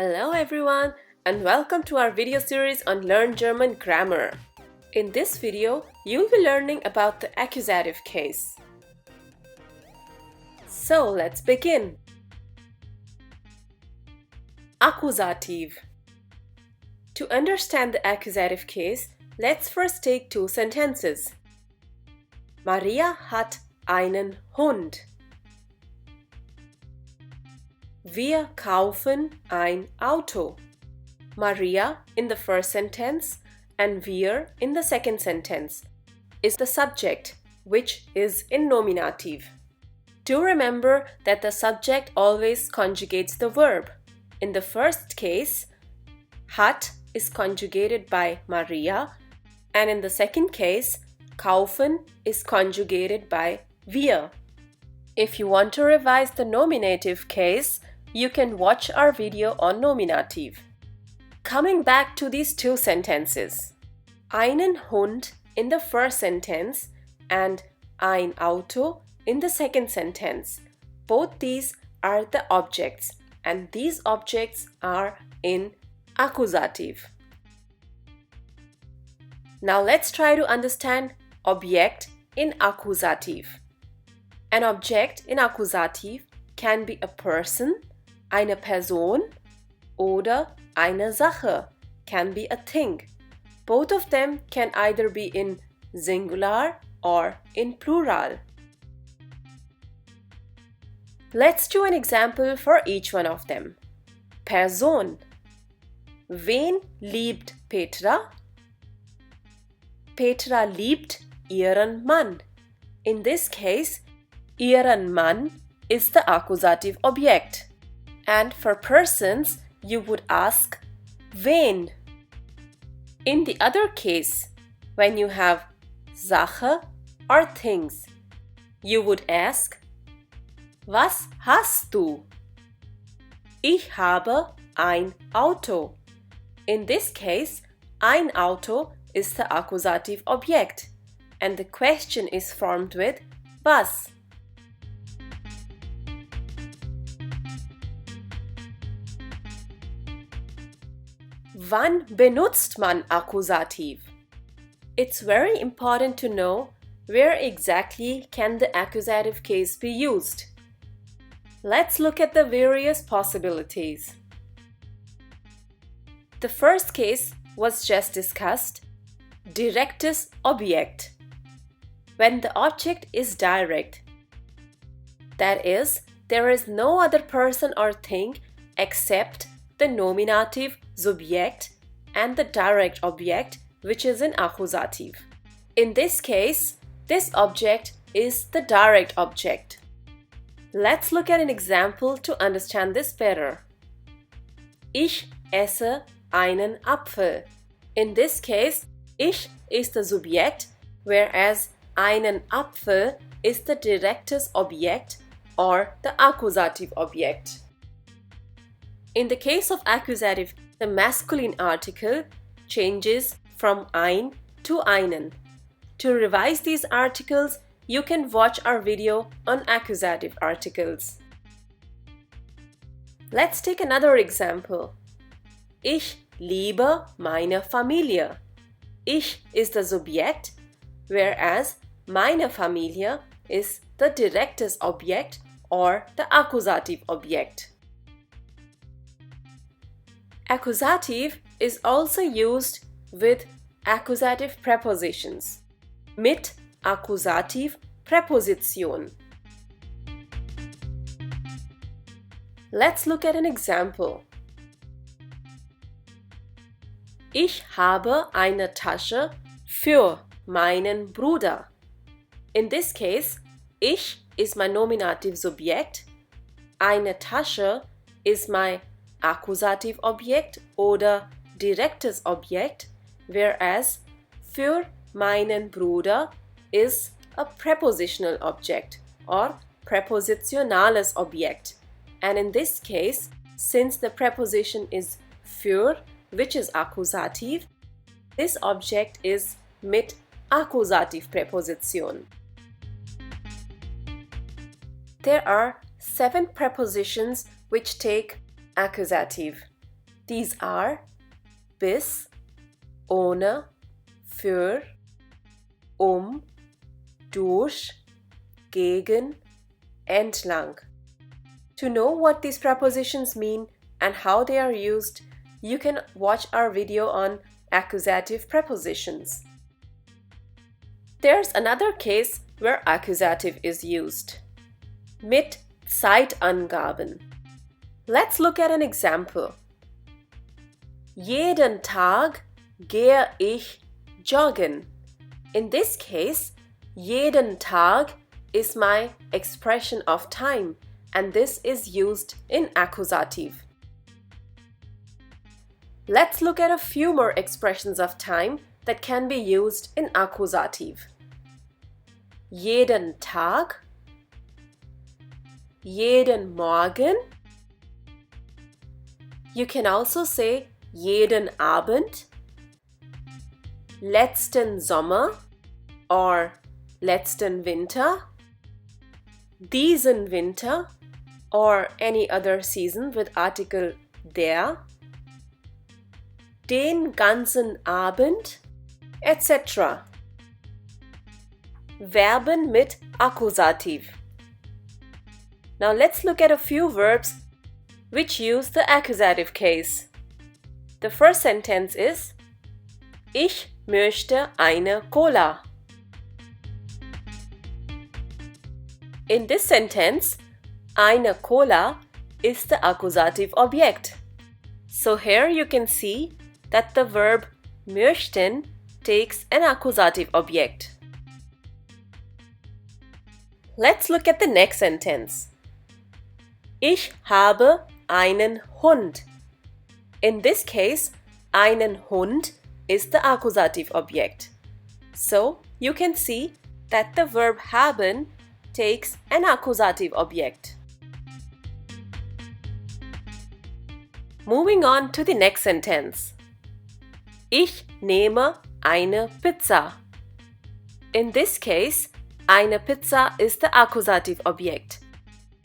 Hello everyone and welcome to our video series on Learn German Grammar. In this video, you'll be learning about the accusative case. So let's begin. Akkusativ. To understand the accusative case, let's first take two sentences. Maria hat einen Hund. Wir kaufen ein Auto. Maria in the first sentence and wir in the second sentence is the subject, which is in nominative. Do remember that the subject always conjugates the verb. In the first case, hat is conjugated by Maria, and in the second case, kaufen is conjugated by wir. If you want to revise the nominative case, you can watch our video on nominative. Coming back to these two sentences, einen Hund in the first sentence and ein Auto in the second sentence. Both these are the objects, and these objects are in Akkusativ. Now let's try to understand objekt in Akkusativ. An object in Akkusativ can be a person, eine Person, oder eine Sache, can be a thing. Both of them can either be in singular or in plural. Let's do an example for each one of them. Person. Wen liebt Petra? Petra liebt ihren Mann. In this case, ihren Mann is the accusative object. And for persons, you would ask wen. In the other case, when you have Sache or things, you would ask was hast du? Ich habe ein Auto. In this case, ein Auto is the accusative object, and the question is formed with was. Wann benutzt man Akkusativ? It's very important to know where exactly can the accusative case be used. Let's look at the various possibilities. The first case was just discussed, direktes Objekt. When the object is direct, that is, there is no other person or thing except the nominative Subjekt and the direct object, which is in Akkusativ. In this case, this object is the direct object. Let's look at an example to understand this better. Ich esse einen Apfel. In this case, ich is the Subjekt, whereas einen Apfel is the direktes Objekt or the accusative object. In the case of accusative, the masculine article changes from ein to einen. To revise these articles, you can watch our video on accusative articles. Let's take another example. Ich liebe meine Familie. Ich is the Subjekt, whereas meine Familie is the direktes Objekt or the accusative object. Accusative is also used with accusative prepositions. Mit Akkusativ-Präposition. Let's look at an example. Ich habe eine Tasche für meinen Bruder. In this case, ich is my nominative Subjekt, eine Tasche is my accusative Objekt oder direktes Objekt, whereas für meinen Bruder is a prepositional object or prepositionales Objekt. And in this case, since the preposition is für, which is accusative, this object is mit Akkusativ-Präposition. There are 7 prepositions which take accusative. These are bis, ohne, für, durch, gegen, entlang. To know what these prepositions mean and how they are used, you can watch our video on accusative prepositions. There's another case where accusative is used. Mit Zeitangaben. Let's look at an example. Jeden Tag gehe ich joggen. In this case, jeden Tag is my expression of time, and this is used in accusative. Let's look at a few more expressions of time that can be used in accusative. Jeden Tag, jeden Morgen. You can also say jeden Abend, letzten Sommer or letzten Winter, diesen Winter or any other season with article der, den ganzen Abend, etc. Verben mit Akkusativ. Now let's look at a few verbs which use the accusative case. The first sentence is Ich möchte eine Cola. In this sentence, eine Cola is the accusative object. So here you can see that the verb möchten takes an accusative object. Let's look at the next sentence. Ich habe einen Hund. In this case, einen Hund is the accusative object. So you can see that the verb haben takes an accusative object. Moving on to the next sentence. Ich nehme eine Pizza. In this case, eine Pizza is the accusative object.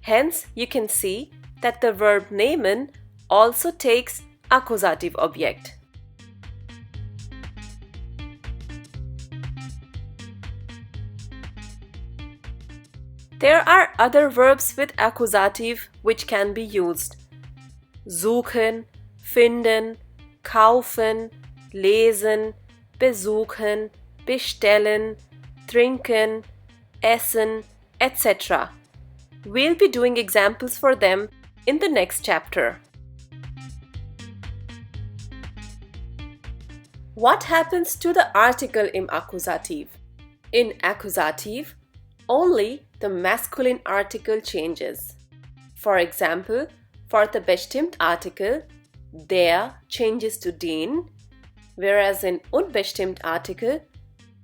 Hence, you can see that the verb nehmen also takes accusative object. There are other verbs with accusative which can be used. Suchen, finden, kaufen, lesen, besuchen, bestellen, trinken, essen, etc. We'll be doing examples for them in the next chapter. What happens to the article im Akkusativ? In accusative, only the masculine article changes. For example, for the bestimmt article, der changes to den, whereas in unbestimmt article,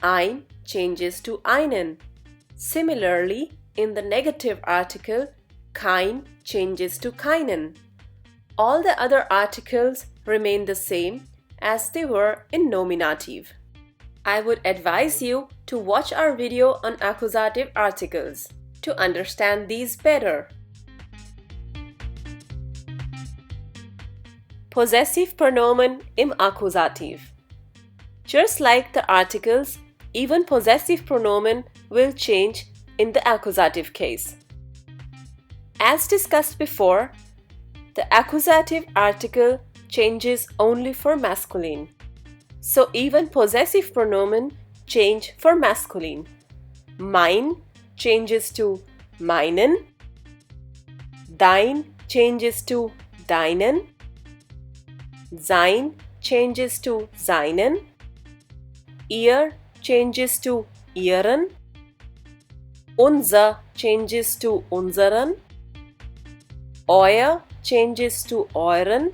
ein changes to einen. Similarly, in the negative article, kein changes to keinen. All the other articles remain the same as they were in nominative. I would advise you to watch our video on accusative articles to understand these better. Possessivpronomen im Akkusativ. Just like the articles, even possessive pronomen will change in the accusative case. As discussed before, the accusative article changes only for masculine. So even possessive pronomen change for masculine. Mein changes to meinen. Dein changes to deinen. Sein changes to seinen. Ihr changes to ihren. Unser changes to unseren. Euer changes to euren.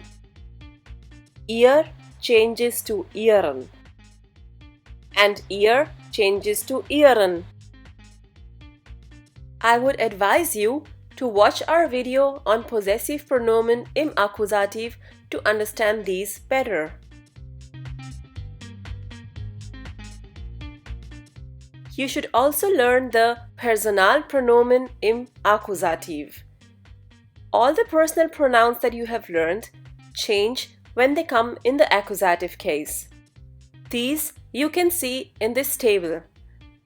Ihr changes to ihren. And ihr changes to ihren. I would advise you to watch our video on possessive pronomen im Akkusativ to understand these better. You should also learn the Personalpronomen im Akkusativ. All the personal pronouns that you have learned change when they come in the accusative case. These you can see in this table.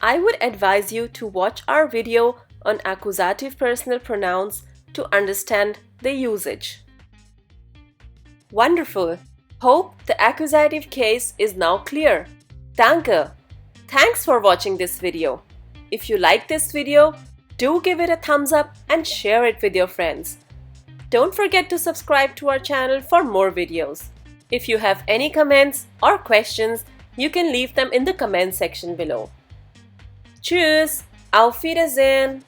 I would advise you to watch our video on accusative personal pronouns to understand the usage. Wonderful! Hope the accusative case is now clear. Danke! Thanks for watching this video. If you like this video, do give it a thumbs up and share it with your friends. Don't forget to subscribe to our channel for more videos. If you have any comments or questions, you can leave them in the comment section below. Tschüss! Auf Wiedersehen!